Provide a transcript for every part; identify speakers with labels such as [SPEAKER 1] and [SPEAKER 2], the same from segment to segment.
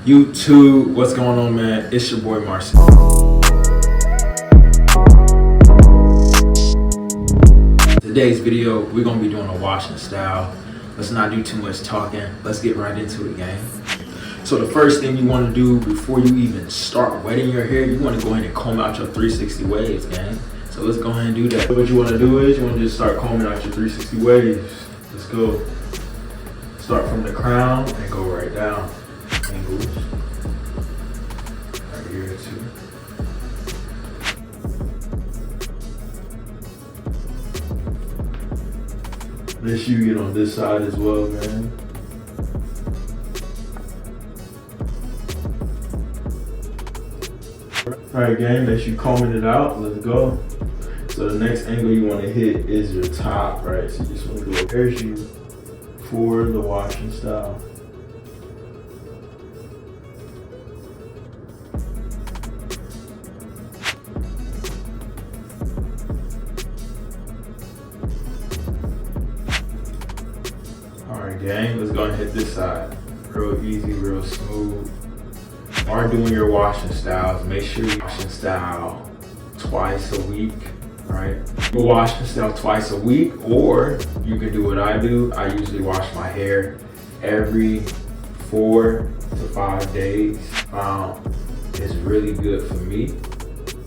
[SPEAKER 1] YouTube, what's going on, man? It's your boy Marcy. Today's video, we're gonna be doing a washing style. Let's not do too much talking. Let's get right into it, gang. So the first thing you want to do before you even start wetting your hair, you want to go ahead and comb out your 360 waves, gang. So let's go ahead and do that. What you want to do is you want to just start combing out your 360 waves. Let's go. Start from the crown and go right down. Angles. Right here too. Make sure you get on this side as well, man. Alright, gang, make sure you combing it out. Let's go. So the next angle you want to hit is your top, right? So you just want to go parachute for the washing style. Alright, gang, let's go and hit this side. Real easy, real smooth. While doing your washing styles, make sure you washing style twice a week, right? You wash the style twice a week, or you can do what I do. I usually wash my hair every 4 to 5 days. It's really good for me,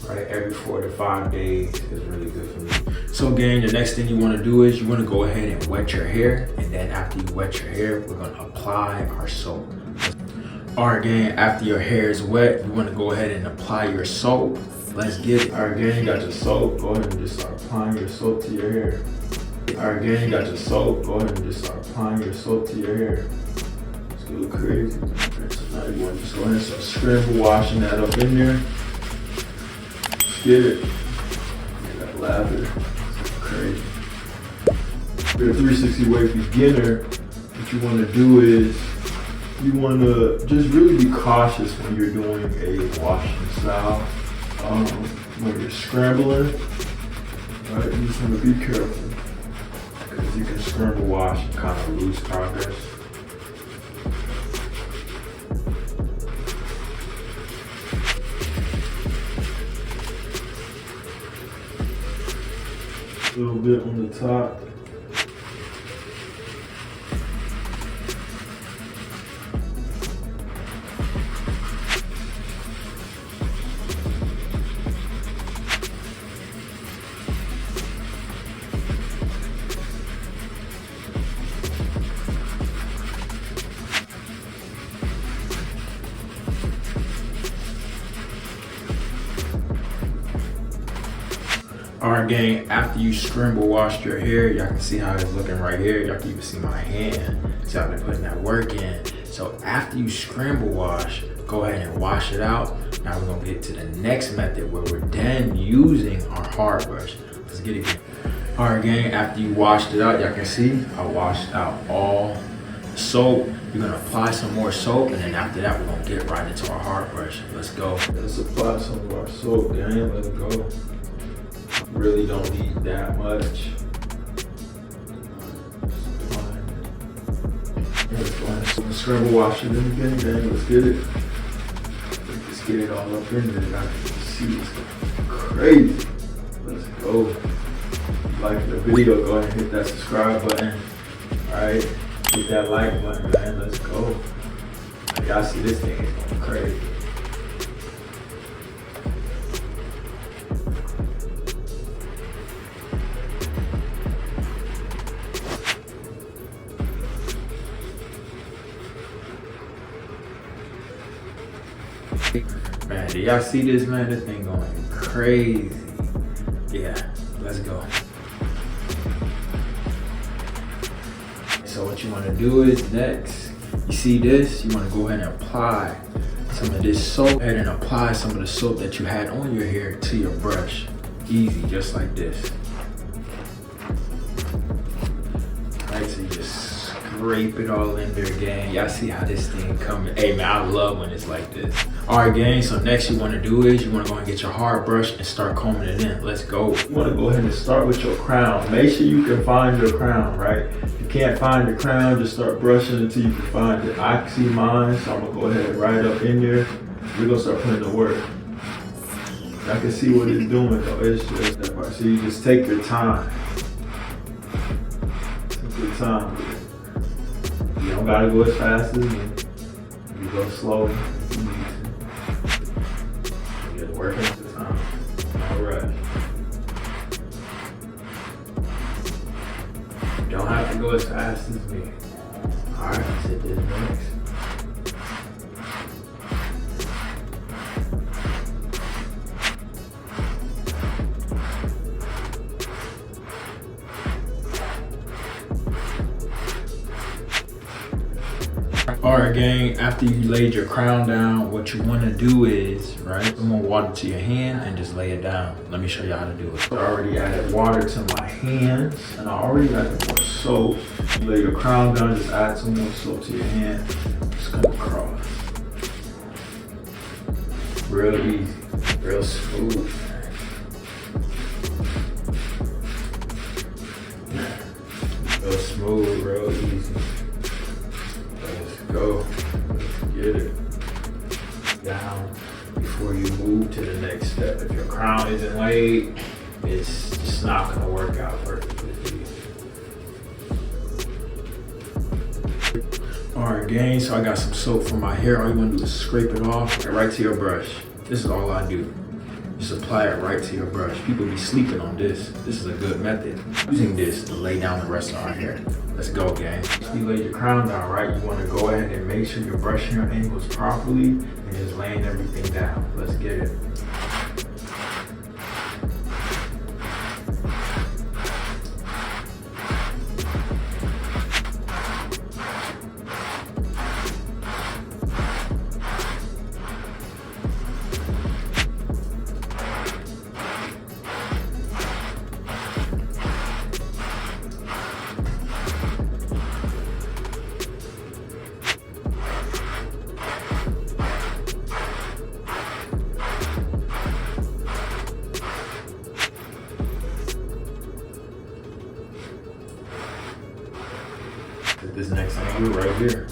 [SPEAKER 1] right? Every 4 to 5 days is really good for me. So gang, the next thing you want to do is you want to go ahead and wet your hair, and then after you wet your hair, we're going to apply our soap. Alright gang, after your hair is wet, you want to go ahead and apply your soap. Let's get it. Alright gang, you got your soap. Go ahead and just start applying your soap to your hair. Alright gang, you got your soap. Go ahead and just start applying your soap to your hair. It's a little crazy. Okay, so now you want to just go ahead and start scramble washing that up in there. Let's get it. Get that lather. It's crazy. If you're a 360 wave beginner, what you want to do is you want to just really be cautious when you're doing a washing style. When you're scrambling, right, you just want to be careful, because you can scramble wash and kind of lose progress. A little bit on the top. Alright gang, after you scramble washed your hair, y'all can see how it's looking right here. Y'all can even see my hand. So I've been putting that work in. So after you scramble wash, go ahead and wash it out. Now we're gonna get to the next method where we're then using our hard brush. Let's get it. Alright gang, after you washed it out, y'all can see I washed out all the soap. You're gonna apply some more soap, and then after that we're gonna get right into our hard brush. Let's go. Let's apply some of our soap, gang. Let's go. Really don't need that much. Let's go ahead and scramble wash it in again, gang. Let's get it. Let's get it all up in there. I can see it's crazy. Let's go. If you like the video, go ahead and hit that subscribe button. Alright, hit that like button, man. Let's go. Y'all see this thing is going crazy. Man, do y'all see this, man? This thing going crazy. Yeah, let's go. So what you want to do is next, you see this, you want to go ahead and apply some of this soap. Go ahead and apply some of the soap that you had on your hair to your brush. Easy, just like this. Right, so you just scrape it all in there, gang. Y'all see how this thing coming. Hey man, I love when it's like this. All right, gang, so next you wanna do is you wanna go and get your hard brush and start combing it in. Let's go. You wanna go ahead and start with your crown. Make sure you can find your crown, right? If you can't find your crown, just start brushing until you can find it. I can see mine, so I'm gonna go ahead right up in there. We're gonna start putting the work. I can see what it's doing though. It's just that part. So you just take your time. Take your time with it. You don't gotta go as fast as me. You go slow. You just working at the time. All right. You don't have to go as fast as me. All right, let's hit this next. Alright gang, after you laid your crown down, what you want to do is, right, I'm going to water to your hand and just lay it down. Let me show you how to do it. I already added water to my hands and I already added more soap. You lay your crown down, just add some more soap to your hand. Just come across. Real easy, real smooth. Real smooth, real easy. Go, get it down before you move to the next step. If your crown isn't laid, it's just not gonna work out perfectly for you. All right, gang, so I got some soap for my hair. All you wanna do is scrape it off right to your brush. This is all I do. Just apply it right to your brush. People be sleeping on this. This is a good method. Using this to lay down the rest of our hair. Let's go, gang. You lay your crown down, right? You want to go ahead and make sure you're brushing your angles properly and just laying everything down. Let's get it. This next angle right here.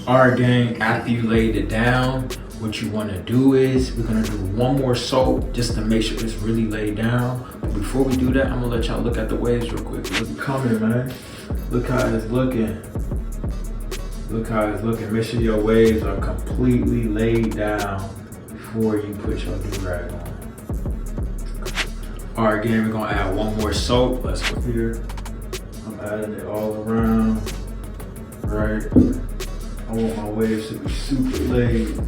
[SPEAKER 1] Alright gang, after you laid it down, what you want to do is we're going to do one more soap just to make sure it's really laid down. But before we do that, I'm going to let y'all look at the waves real quick. Look coming, man. Look how it's looking. Look how it's looking. Make sure your waves are completely laid down before you put your do-rag on. Alright gang, we're going to add one more soap. Let's go here. I'm adding it all around. Right. I want my waves to be super laid.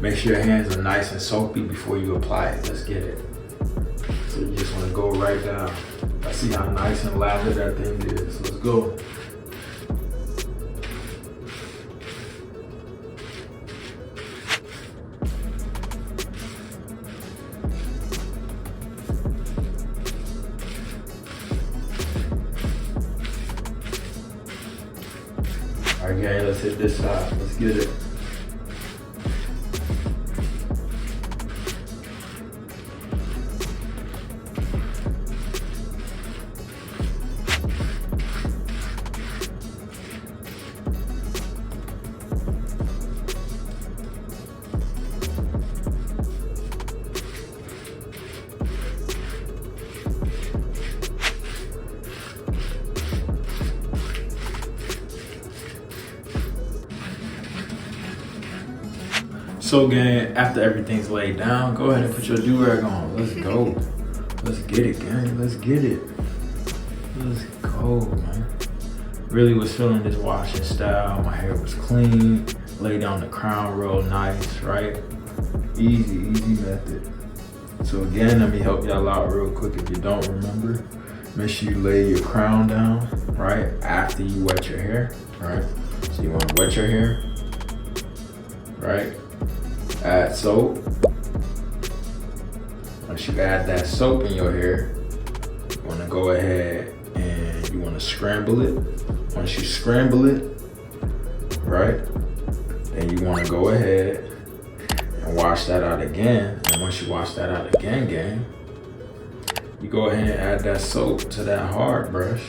[SPEAKER 1] Make sure your hands are nice and soapy before you apply it. Let's get it. So you just want to go right down. I see how nice and lather that thing is. Let's go. Alright gang, let's hit this side. Let's get it. So gang, after everything's laid down, go ahead and put your do-rag on. Let's go. Let's get it, gang. Let's get it. Let's go, man. Really was feeling this washing style. My hair was clean. Lay down the crown real nice, right? Easy method. So again, let me help y'all out real quick if you don't remember. Make sure you lay your crown down, right? After you wet your hair, right? So you wanna wet your hair, right? Add soap. Once you add that soap in your hair, you wanna go ahead and you wanna scramble it. Once you scramble it, right? Then you wanna go ahead and wash that out again. And once you wash that out again, gang, you go ahead and add that soap to that hard brush,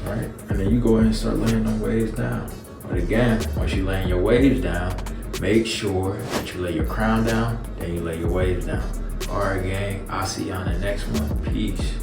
[SPEAKER 1] right? And then you go ahead and start laying them waves down. But again, once you laying your waves down, make sure that you lay your crown down, then you lay your waves down. All right, gang, I'll see you on the next one. Peace.